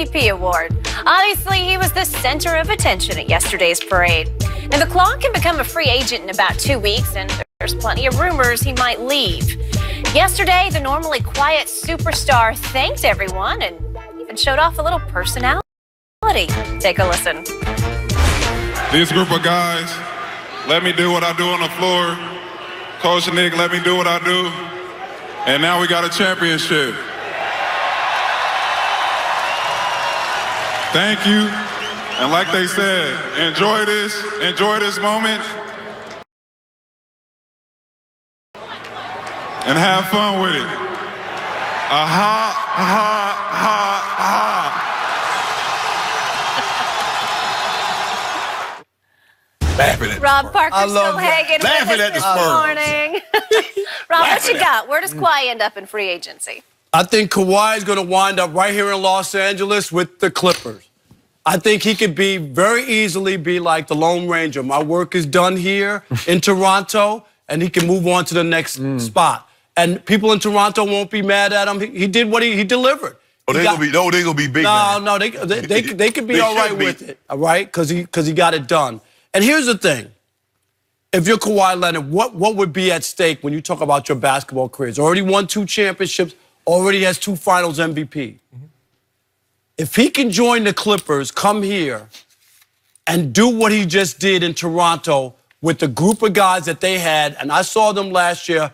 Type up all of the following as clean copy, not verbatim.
MVP award. Obviously, he was the center of attention at yesterday's parade. And the Claw can become a free agent in about 2 weeks, and there's plenty of rumors he might leave. Yesterday, the normally quiet superstar thanked everyone and even showed off a little personality. Take a listen. This group of guys let me do what I do on the floor. Coach Nick let me do what I do. And now we got a championship. Thank you. And like they said, enjoy this moment. And have fun with it. Aha, aha, aha, aha. Laughing at Rob Parker's still hanging laughing with at us the this Spurs. morning. Rob, what you got? Where does Kawhi end up in free agency? I think Kawhi is going to wind up right here in Los Angeles with the Clippers. I think he could very easily be like the Lone Ranger. My work is done here in Toronto, and he can move on to the next spot. And people in Toronto won't be mad at him. He did what he delivered. Oh, they're gonna be big. No, they could be all right with it, all right? Because he got it done. And here's the thing: if you're Kawhi Leonard, what would be at stake when you talk about your basketball career? He's already won 2 championships, already has 2 Finals MVP. If he can join the Clippers, come here, and do what he just did in Toronto with the group of guys that they had, and I saw them last year.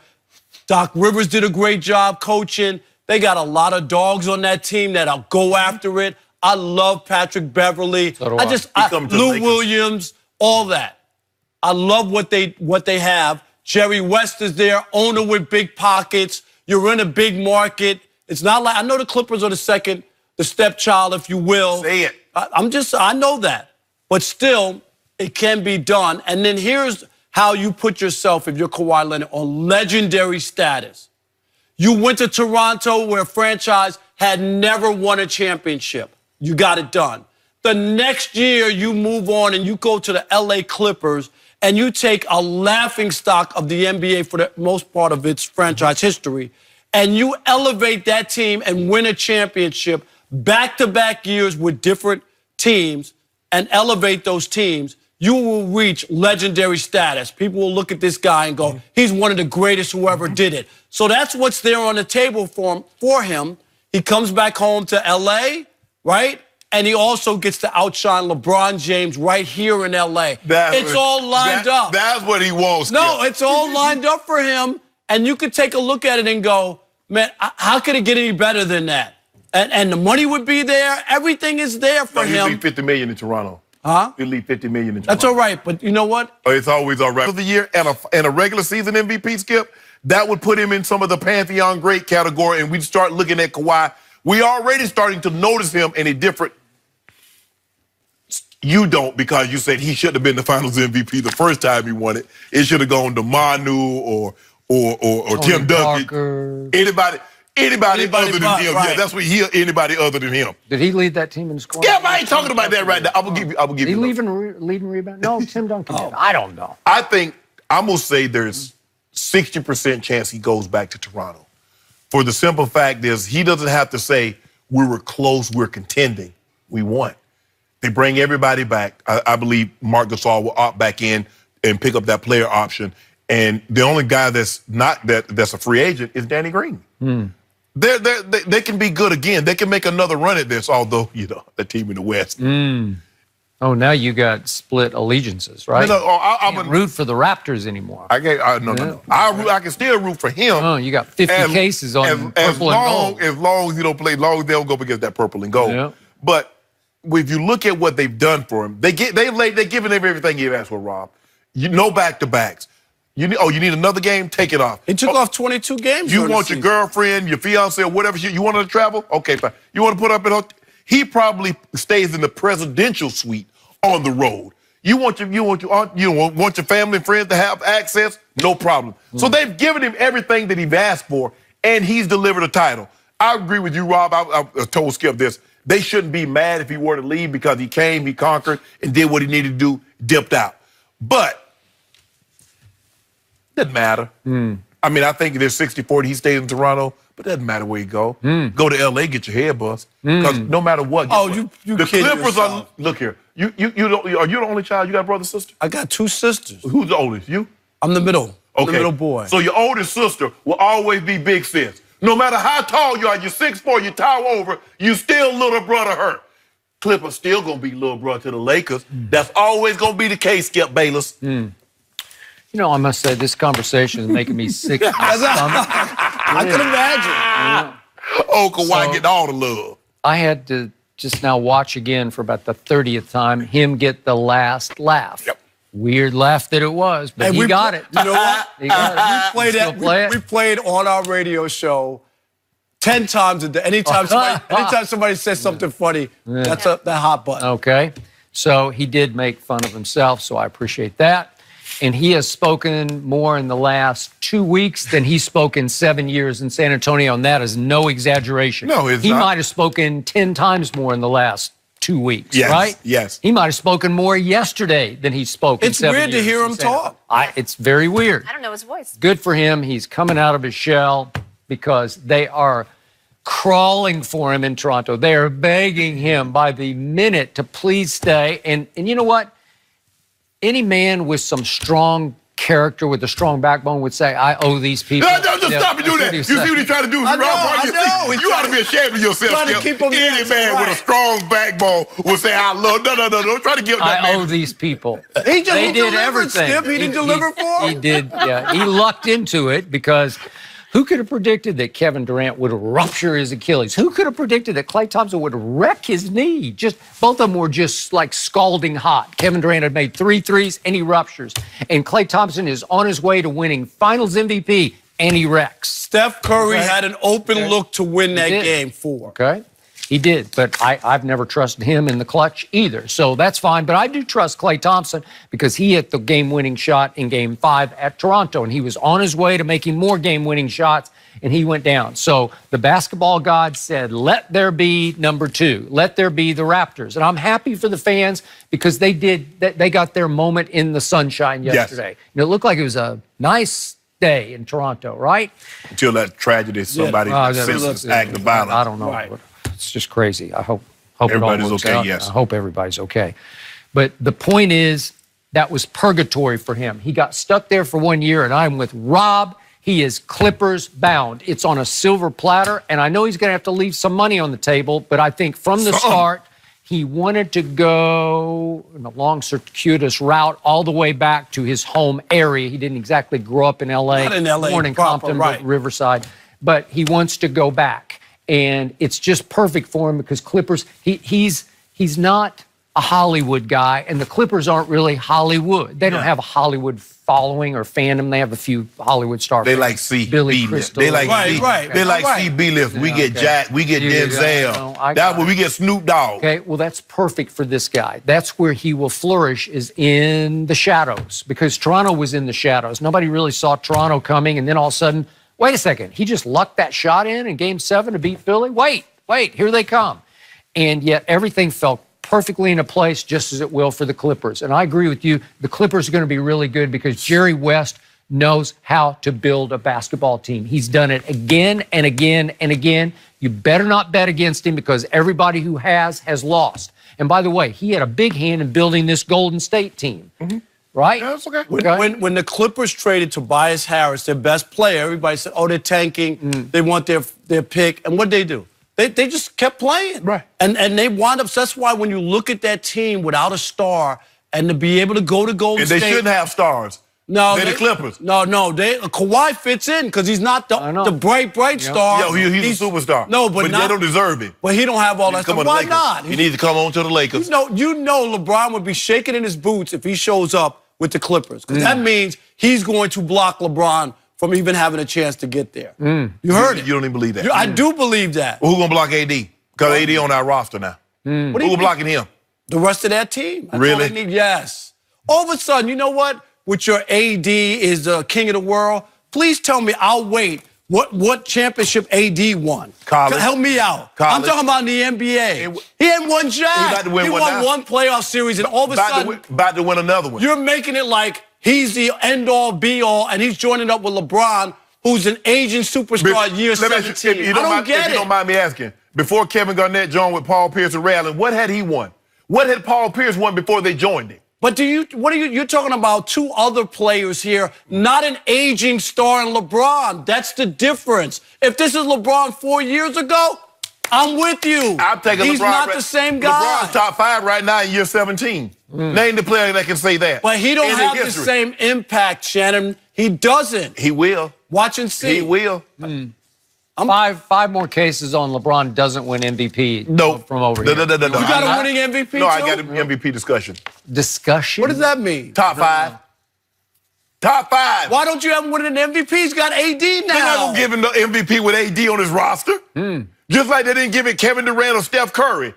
Doc Rivers did a great job coaching. They got a lot of dogs on that team that'll go after it. I love Patrick Beverly. Lou Williams, all that. I love what they have. Jerry West is there, owner with big pockets. You're in a big market. It's not like, I know the Clippers are the stepchild, if you will. Say it. I know that. But still, it can be done. And then here's how you put yourself, if you're Kawhi Leonard, on legendary status. You went to Toronto, where a franchise had never won a championship. You got it done. The next year, you move on and you go to the LA Clippers, and you take a laughingstock of the NBA for the most part of its franchise history, and you elevate that team and win a championship back-to-back years with different teams and elevate those teams. You will reach legendary status. People will look at this guy and go, he's one of the greatest who ever did it. So that's what's there on the table for him. He comes back home to LA, right? And he also gets to outshine LeBron James right here in LA. It's all lined up. That's what he wants. No, it's all lined up for him. And you could take a look at it and go, man, how could it get any better than that? And the money would be there. Everything is there for him. He'll leave $50 million in Toronto. Huh? He'll leave $50 million in Toronto. That's all right, but you know what? It's always all right. For the year and a regular season MVP, Skip, that would put him in some of the Pantheon great category, and we'd start looking at Kawhi. We already starting to notice him in a different. You don't, because you said he should have been the Finals MVP the first time he won it. It should have gone to Manu or Tim Duncan. Anybody other than him. Right. Yeah, that's what anybody other than him. Did he lead that team in scoring? Yeah, I ain't talking about that right now. I will give you. Did he leading rebound? No, Tim Duncan did. I don't know. I think I'm gonna say there's 60% chance he goes back to Toronto. For the simple fact is, he doesn't have to say we were close, we're contending, we won. They bring everybody back. I believe Marc Gasol will opt back in and pick up that player option. And the only guy that's a free agent is Danny Green. They can be good again. They can make another run at this, although, the team in the West. Oh, now you got split allegiances, right? No, I can't root for the Raptors anymore. No. I can still root for him. Oh, you got 50 cases on purple and gold. As long as you don't play, as long as they don't go up against that purple and gold. Yeah. But if you look at what they've done for him, they're giving him everything you've asked for, Rob. No back-to-backs. You need another game? Take it off. He took off 22 games. You want your girlfriend, your fiance, or whatever you want her to travel? Okay, fine. You want to put up in hotel? He probably stays in the presidential suite on the road. You want your family and friends to have access? No problem. So they've given him everything that he's asked for, and he's delivered a title. I agree with you, Rob. I told Skip this. They shouldn't be mad if he were to leave, because he came, he conquered, and did what he needed to do, dipped out. But doesn't matter. I mean, I think there's 60-40. He stays in Toronto, But it doesn't matter where you go. Go to L.A., get your head bust. Because no matter what. You the kid Clippers yourself. look here. Are you the only child? You got a brother, sister? I got 2 sisters. Who's the oldest? You? I'm the middle. I'm Okay. the middle boy. So your oldest sister will always be big sis. No matter how tall you are, you're 6'4", you tower over, you still little brother her. Clippers still gonna be little brother to the Lakers. That's always gonna be the case, Skip Bayless. You know, I must say, this conversation is making me sick to my stomach. I can imagine. Oh, Kawhi So- getting all the love. I had to just now watch again for about the 30th time him get the last laugh. Yep. Weird laugh that it was, but And he got it. You know what? He got it. We played Still that. play it? We played on our radio show 10 times a day. Anytime somebody says something funny, that's that hot button. Okay. So he did make fun of himself, so I appreciate that. And he has spoken more in the last 2 weeks than he spoke in 7 years in San Antonio, and that is no exaggeration. No, it's he not. might have spoken 10 times more in the last 2 weeks, Yes, right? yes. He might have spoken more yesterday than he spoke in It's 7 weird to years hear in him San talk. It's very weird. I don't know his voice. Good for him. He's coming out of his shell because they are crawling for him in Toronto. They are begging him by the minute to please stay. And you know what? Any man with some strong character, with a strong backbone would say, I owe these people. No, just stop and do that. You see what he's trying to do? I know. You ought to be ashamed of yourself, Trying to Skip. keep him Any nice, man with a right. strong backbone will say, I love. No. Don't try to give that I man. owe these people. He They did delivered, everything. Skip. He didn't deliver for He him. did, yeah. He lucked into it because who could have predicted that Kevin Durant would rupture his Achilles? Who could have predicted that Klay Thompson would wreck his knee? Just both of them were just like scalding hot. Kevin Durant had made 3 threes and he ruptures. And Klay Thompson is on his way to winning Finals MVP and he wrecks. Steph Curry Okay. had an open look to win that did. game 4. Okay? He did, but I've never trusted him in the clutch either. So that's fine. But I do trust Klay Thompson because he hit the game-winning shot in Game 5 at Toronto, and he was on his way to making more game-winning shots, and he went down. So the basketball god said, let there be number 2. Let there be the Raptors. And I'm happy for the fans because they got their moment in the sunshine yesterday. Yes. And it looked like it was a nice day in Toronto, right? Until that tragedy, somebody senseless act of violence. I don't know. Right. It's just crazy. I hope it all Everybody's works okay, out. yes. I hope everybody's okay. But the point is, that was purgatory for him. He got stuck there for 1 year, and I'm with Rob. He is Clippers bound. It's on a silver platter, and I know he's going to have to leave some money on the table, but I think from the start, he wanted to go in a long, circuitous route all the way back to his home area. He didn't exactly grow up in L.A. Not in L.A. Born in proper, Compton, right. but Riverside. But he wants to go back. And it's just perfect for him because Clippers, he's not a Hollywood guy, and the Clippers aren't really Hollywood. They don't have a Hollywood following or fandom. They have a few Hollywood stars. They like C, Billy B Crystal. They like Right, C. right, They like right. C, B list. We get okay. Jack. We get You get Denzel. that. No, I That's got where it. we get Snoop Dogg. Okay, well, that's perfect for this guy. That's where he will flourish, is in the shadows, because Toronto was in the shadows. Nobody really saw Toronto coming, and then all of a sudden, wait a second, he just lucked that shot in Game 7 to beat Philly? Wait, here they come. And yet everything fell perfectly into place, just as it will for the Clippers. And I agree with you, the Clippers are going to be really good because Jerry West knows how to build a basketball team. He's done it again and again and again. You better not bet against him because everybody who has lost. And by the way, he had a big hand in building this Golden State team. Right? Yeah, that's okay. When the Clippers traded Tobias Harris, their best player, everybody said, oh, they're tanking. They want their pick. And what'd they do? They just kept playing. Right. And they wound up, so that's why when you look at that team without a star and to be able to go to Golden And State. they shouldn't have stars. No, They're the Clippers. No, Kawhi fits in because he's not the bright star. Yo, he's a superstar. No, but they don't deserve him. But he don't have all that Come stuff. on, Why Lakers. not? He needs to come on to the Lakers. You know LeBron would be shaking in his boots if he shows up with the Clippers because that means he's going to block LeBron from even having a chance to get there. You heard it. You don't even believe that. I do believe that. Well, who gonna block AD? Because AD on our roster now. What do Who you blocking him? The rest of that team. That's all Really? they need. Yes. All of a sudden, you know what? With your AD is the king of the world. Please tell me. I'll wait. What championship AD won? College. Help me out. College. I'm talking about in the NBA. He hadn't won jack. He about to win he one won now. one playoff series, and all of a sudden, About to win another one. you're making it like he's the end-all, be-all, and he's joining up with LeBron, who's an aging superstar at year Let me ask 17. if you I don't get if it. you don't mind me asking, before Kevin Garnett joined with Paul Pierce and Ray Allen, what had he won? What had Paul Pierce won before they joined him? But you're talking about two other players here, not an aging star in LeBron. That's the difference. If this is LeBron 4 years ago, I'm with you. I'm taking He's LeBron. not the same guy. LeBron's top 5 right now in year 17. Name the player that can say that. But he don't in have the history. same impact, Shannon. He doesn't. He will. Watch and see. He will. Five more cases on LeBron doesn't win MVP. No. From over here. No. You got a winning MVP No, too? I got an MVP discussion. Discussion. What does that mean? Top 5. Top 5. Why don't you have him winning an MVP? He's got AD now. They're not going to give him the MVP with AD on his roster. Just like they didn't give it Kevin Durant or Steph Curry.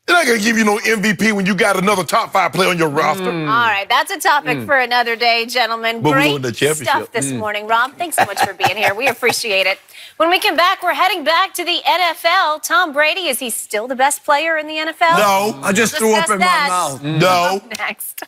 They're not going to give you no MVP when you got another top 5 player on your roster. All right, that's a topic for another day, gentlemen. But we Great won the championship. stuff this morning, Rob. Thanks so much for being here. We appreciate it. When we come back, we're heading back to the NFL. Tom Brady, is he still the best player in the NFL? No. I just threw up in my Discuss that. mouth. No. Next.